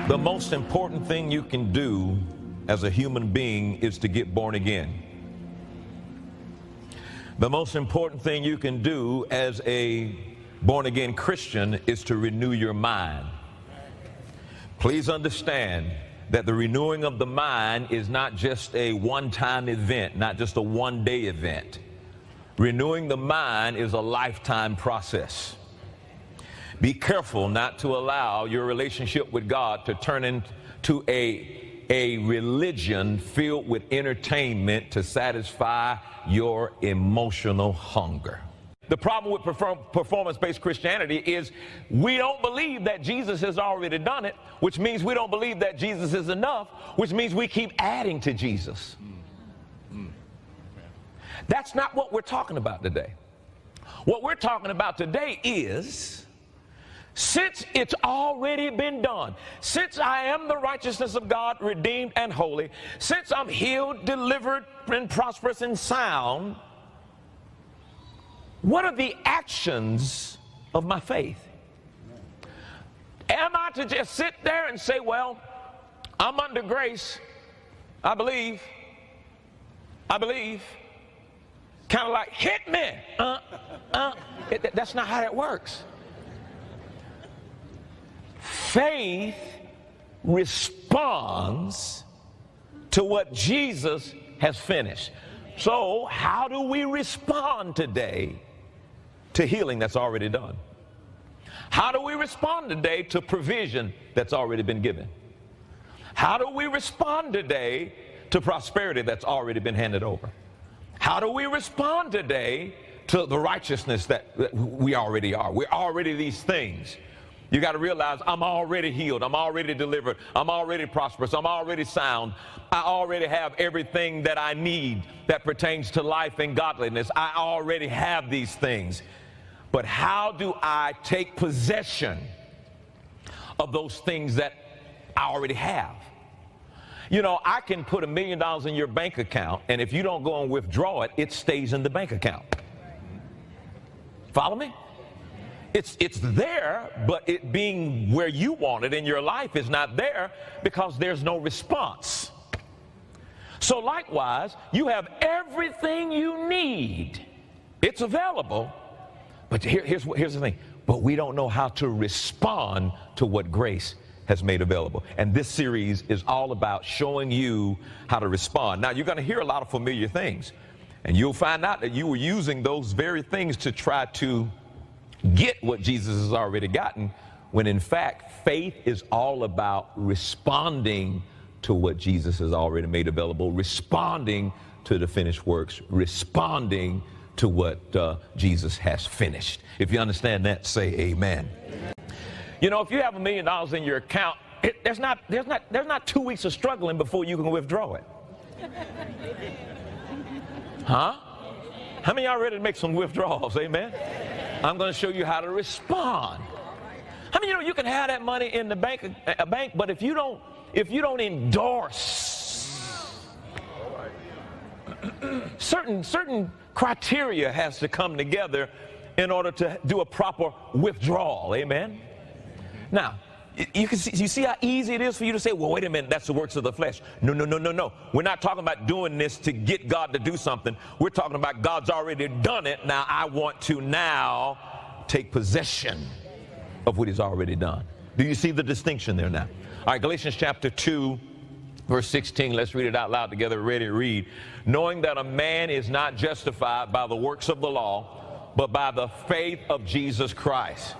The most important thing you can do as a human being is to get born again. The most important thing you can do as a born-again Christian is to renew your mind. Please understand that the renewing of the mind is not just a one-time event, not just a one-day event. Renewing the mind is a lifetime process. Be careful not to allow your relationship with God to turn into a religion filled with entertainment to satisfy your emotional hunger. The problem with performance-based Christianity is we don't believe that Jesus has already done it, which means we don't believe that Jesus is enough, which means we keep adding to Jesus. That's not what we're talking about today. What we're talking about today is, since it's already been done, since I am the righteousness of God, redeemed and holy, since I'm healed, delivered, and prosperous and sound, what are the actions of my faith? Am I to just sit there and say, well, I'm under grace, I believe, kind of like, hit me, that's not how that works. Faith responds to what Jesus has finished. So how do we respond today to healing that's already done? How do we respond today to provision that's already been given? How do we respond today to prosperity that's already been handed over? How do we respond today to the righteousness that we already are? We're already these things. You got to realize I'm already healed. I'm already delivered. I'm already prosperous. I'm already sound. I already have everything that I need that pertains to life and godliness. I already have these things. But how do I take possession of those things that I already have? You know, I can put $1 million in your bank account, and if you don't go and withdraw it, it stays in the bank account. Follow me? It's there, but it being where you want it in your life is not there because there's no response. So likewise, you have everything you need. It's available, but here's the thing. But we don't know how to respond to what grace has made available. And this series is all about showing you how to respond. Now, you're going to hear a lot of familiar things, and you'll find out that you were using those very things to try to get what Jesus has already gotten, when in fact faith is all about responding to what Jesus has already made available, responding to the finished works, responding to what Jesus has finished. If you understand that, say amen. You know, if you have $1 million in your account, there's not 2 weeks of struggling before you can withdraw it. Huh? How many of y'all ready to make some withdrawals? Amen. I'm going to show you how to respond. How many of you know you can have that money in the bank, but if you don't endorse certain criteria has to come together in order to do a proper withdrawal. Amen. Now, you see how easy it is for you to say, well, wait a minute, that's the works of the flesh. No. We're not talking about doing this to get God to do something. We're talking about God's already done it. Now I want to now take possession of what he's already done. Do you see the distinction there now? All right, Galatians chapter 2, verse 16. Let's read it out loud together. Ready to read. Knowing that a man is not justified by the works of the law, but by the faith of Jesus Christ.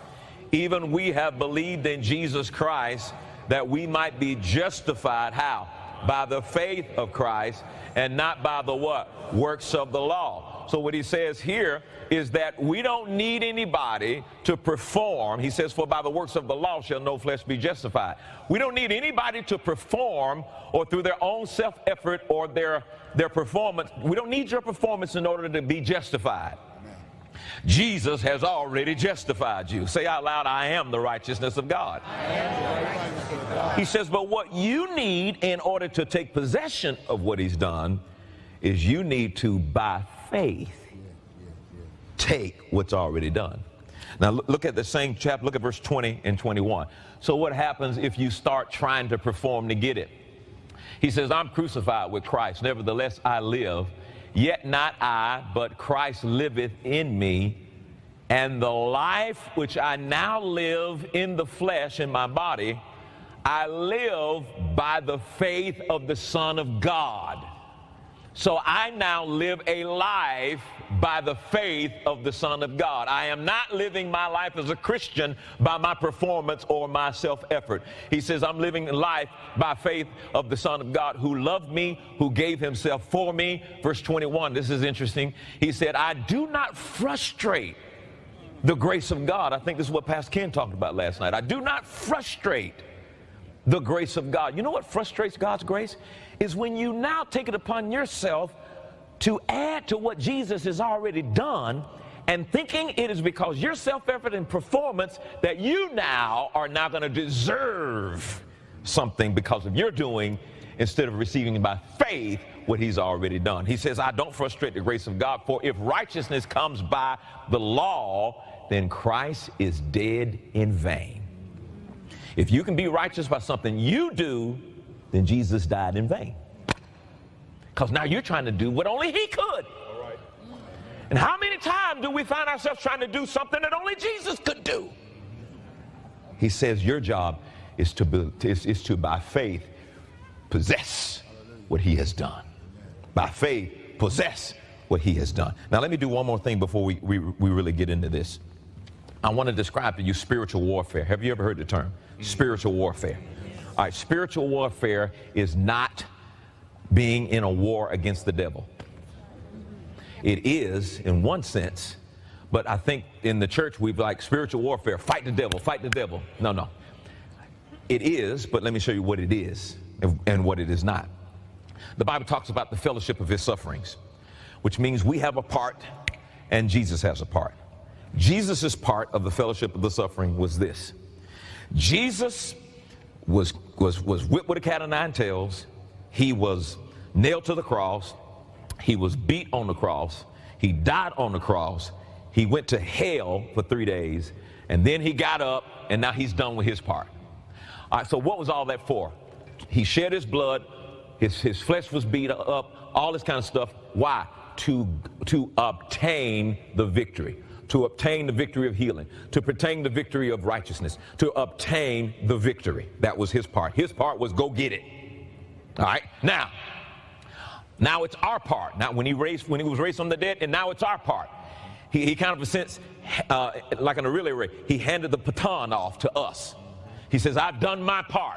Even we have believed in Jesus Christ that we might be justified. How? By the faith of Christ and not by the what? Works of the law. So what he says here is that we don't need anybody to perform. He says, for by the works of the law shall no flesh be justified. We don't need anybody to perform or through their own self-effort or their performance. We don't need your performance in order to be justified. Jesus has already justified you. Say out loud, I am the righteousness of God. He says, but what you need in order to take possession of what he's done is you need to, by faith, take what's already done. Now look at the same chapter, look at verse 20 and 21. So what happens if you start trying to perform to get it? He says, I'm crucified with Christ, nevertheless I live, yet not I, but Christ liveth in me, and the life which I now live in the flesh, in my body, I live by the faith of the Son of God. So I now live a life by the faith of the Son of God. I am not living my life as a Christian by my performance or my self-effort. He says, I'm living life by faith of the Son of God who loved me, who gave himself for me. Verse 21, this is interesting. He said, I do not frustrate the grace of God. I think this is what Pastor Ken talked about last night. I do not frustrate the grace of God. You know what frustrates God's grace? Is when you now take it upon yourself to add to what Jesus has already done, and thinking it is because your self-effort and performance that you now are now going to deserve something because of your doing, instead of receiving by faith what he's already done. He says, I don't frustrate the grace of God, for if righteousness comes by the law, then Christ is dead in vain. If you can be righteous by something you do, then Jesus died in vain. Because now you're trying to do what only he could. All right. And how many times do we find ourselves trying to do something that only Jesus could do? He says your job is to by faith possess what he has done. By faith possess what he has done. Now let me do one more thing before we really get into this. I want to describe to you spiritual warfare. Have you ever heard the term? Spiritual warfare. All right, spiritual warfare is not being in a war against the devil. It is in one sense, but I think in the church we've like spiritual warfare, fight the devil, fight the devil. No. It is, but let me show you what it is and what it is not. The Bible talks about the fellowship of his sufferings, which means we have a part and Jesus has a part. Jesus' part of the fellowship of the suffering was this. Jesus was whipped with a cat of nine tails. He was nailed to the cross. He was beat on the cross. He died on the cross. He went to hell for 3 days. And then he got up, and now he's done with his part. All right, so what was all that for? He shed his blood. His flesh was beat up, all this kind of stuff. Why? To obtain the victory. To obtain the victory of healing, to obtain the victory of righteousness, to obtain the victory. That was his part. His part was go get it. All right. Now it's our part. Now when he was raised from the dead, and now it's our part. He kind of, in a sense, like in a relay race, he handed the baton off to us. He says, I've done my part.